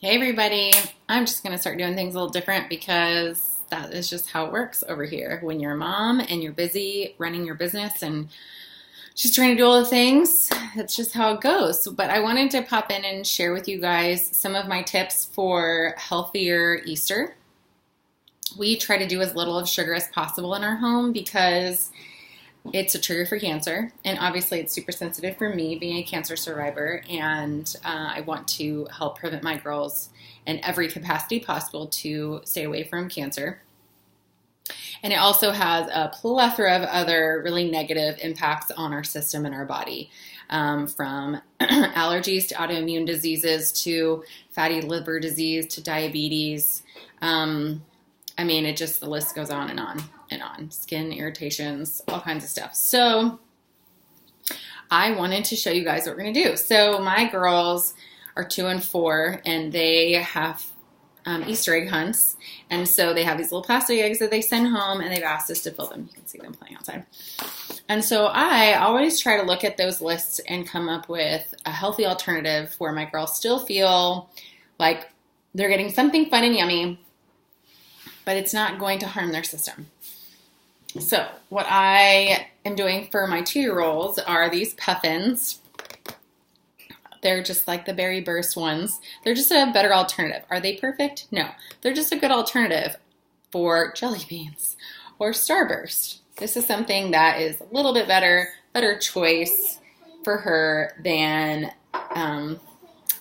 Hey everybody, I'm just going to start doing things a little different because that is just how it works over here. When you're a mom and you're busy running your business and just trying to do all the things, that's just how it goes. But I wanted to pop in and share with you guys some of my tips for healthier Easter. We try to do as little of sugar as possible in our home because it's a trigger for cancer, and obviously it's super sensitive for me being a cancer survivor, and I want to help prevent my girls in every capacity possible to stay away from cancer. And it also has a plethora of other really negative impacts on our system and our body, from allergies to autoimmune diseases to fatty liver disease to diabetes. The list goes on and on and on. Skin irritations, all kinds of stuff. So I wanted to show you guys what we're going to do. So my girls are 2 and 4, and they have Easter egg hunts. And so they have these little plastic eggs that they send home, and they've asked us to fill them. You can see them playing outside. And so I always try to look at those lists and come up with a healthy alternative where my girls still feel like they're getting something fun and yummy, but it's not going to harm their system. So what I am doing for my 2-year-olds are these puffins. They're just like the Berry Burst ones. They're just a better alternative. Are they perfect? No. They're just a good alternative for jelly beans or Starburst. This is something that is a little bit better choice for her than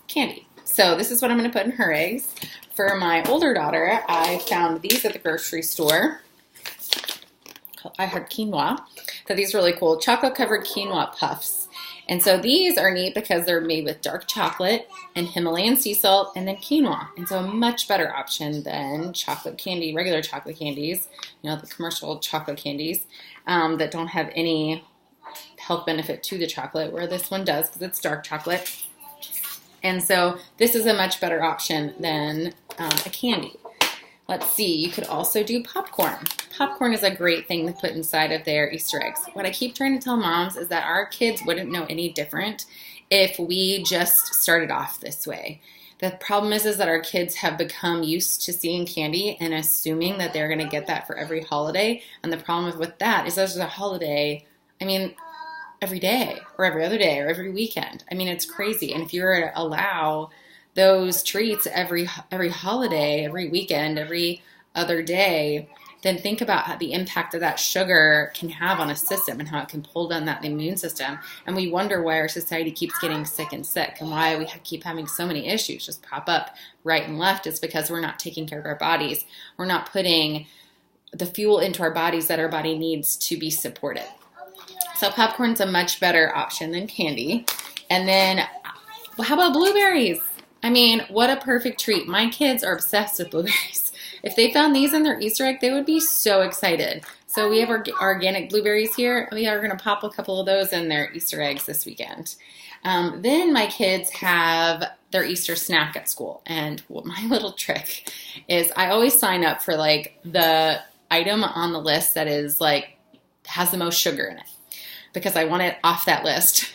candy. So this is what I'm going to put in her eggs. For my older daughter, I found these at the grocery store. I had quinoa. So these really cool chocolate-covered quinoa puffs. And so these are neat because they're made with dark chocolate and Himalayan sea salt and then quinoa. And so a much better option than chocolate candy, regular chocolate candies, the commercial chocolate candies that don't have any health benefit to the chocolate, where this one does because it's dark chocolate. And so this is a much better option than a candy. Let's see, you could also do popcorn. Popcorn is a great thing to put inside of their Easter eggs. What I keep trying to tell moms is that our kids wouldn't know any different if we just started off this way. The problem is that our kids have become used to seeing candy and assuming that they're going to get that for every holiday. And the problem with that is there's a holiday, every day or every other day or every weekend. It's crazy. And if you were to allow those treats every holiday, every weekend, every other day, then think about how the impact that sugar can have on a system and how it can pull down that immune system. And we wonder why our society keeps getting sick and why we keep having so many issues just pop up right and left. It's because we're not taking care of our bodies. We're not putting the fuel into our bodies that our body needs to be supported. So popcorn's a much better option than candy. And then how about blueberries? What a perfect treat. My kids are obsessed with blueberries. If they found these in their Easter egg, they would be so excited. So we have our organic blueberries here. We are going to pop a couple of those in their Easter eggs this weekend. Then my kids have their Easter snack at school. And my little trick is I always sign up for the item on the list that is has the most sugar in it, because I want it off that list.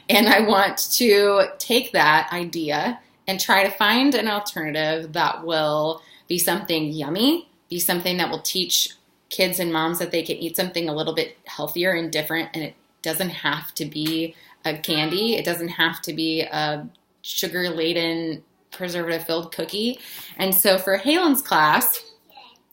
And I want to take that idea and try to find an alternative that will be something yummy, be something that will teach kids and moms that they can eat something a little bit healthier and different. And it doesn't have to be a candy. It doesn't have to be a sugar-laden, preservative-filled cookie. And so for Halen's class,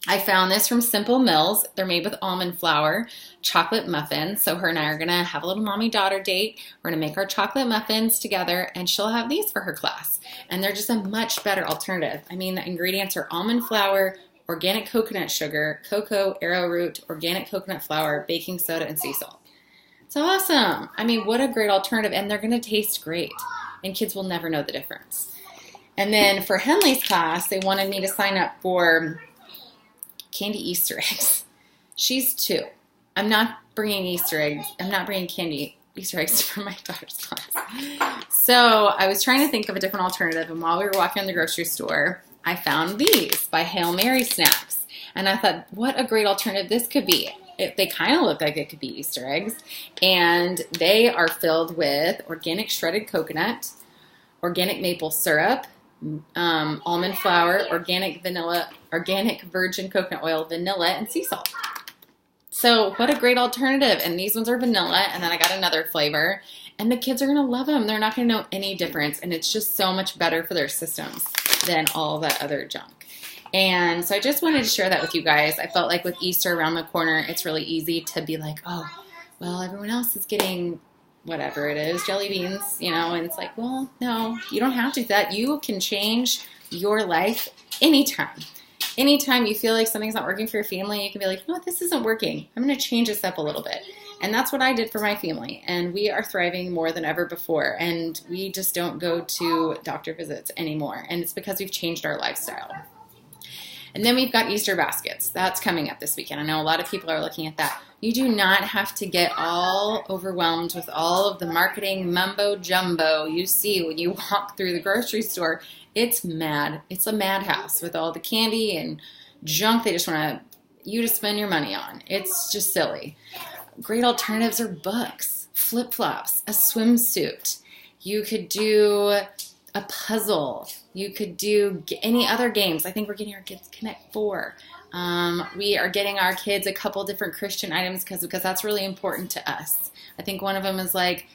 I found this from Simple Mills. They're made with almond flour, chocolate muffins. So her and I are going to have a little mommy-daughter date. We're going to make our chocolate muffins together, and she'll have these for her class. And they're just a much better alternative. The ingredients are almond flour, organic coconut sugar, cocoa, arrowroot, organic coconut flour, baking soda, and sea salt. It's awesome. What a great alternative. And they're going to taste great. And kids will never know the difference. And then for Henley's class, they wanted me to sign up for candy Easter eggs. She's 2. I'm not bringing Easter eggs. I'm not bringing candy Easter eggs for my daughter's class. So I was trying to think of a different alternative, and while we were walking in the grocery store, I found these by Hail Mary Snacks. And I thought, what a great alternative this could be. They kind of look like it could be Easter eggs, and they are filled with organic shredded coconut, organic maple syrup, almond flour, organic vanilla, organic virgin coconut oil, vanilla, and sea salt. So what a great alternative. And these ones are vanilla, and then I got another flavor. And the kids are going to love them. They're not going to know any difference. And it's just so much better for their systems than all that other junk. And so I just wanted to share that with you guys. I felt like with Easter around the corner, it's really easy to be like, oh, well, everyone else is getting whatever it is, jelly beans, you know, and it's like, well, no, you don't have to do that. You can change your life anytime. Anytime you feel like something's not working for your family, you can be like, no, this isn't working. I'm going to change this up a little bit. And that's what I did for my family. And we are thriving more than ever before. And we just don't go to doctor visits anymore. And it's because we've changed our lifestyle. And then we've got Easter baskets. That's coming up this weekend. I know a lot of people are looking at that. You do not have to get all overwhelmed with all of the marketing mumbo jumbo you see when you walk through the grocery store. It's mad. It's a madhouse with all the candy and junk they just want you to spend your money on. It's just silly. Great alternatives are books, flip-flops, a swimsuit. You could do a puzzle. You could do any other games. I think we're getting our kids Connect 4. We are getting our kids a couple different Christian items because that's really important to us. I think one of them is like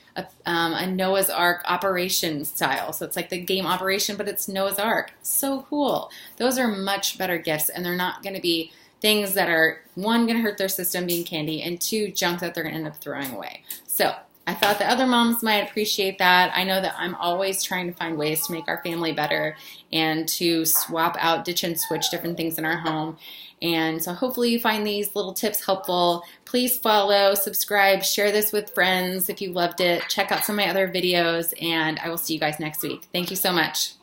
a Noah's Ark Operation style. So it's like the game Operation, but it's Noah's Ark. So cool. Those are much better gifts, and they're not going to be things that are, one, going to hurt their system being candy, and two, junk that they're going to end up throwing away. So I thought the other moms might appreciate that. I know that I'm always trying to find ways to make our family better and to swap out, ditch and switch different things in our home. And so hopefully you find these little tips helpful. Please follow, subscribe, share this with friends if you loved it. Check out some of my other videos, and I will see you guys next week. Thank you so much.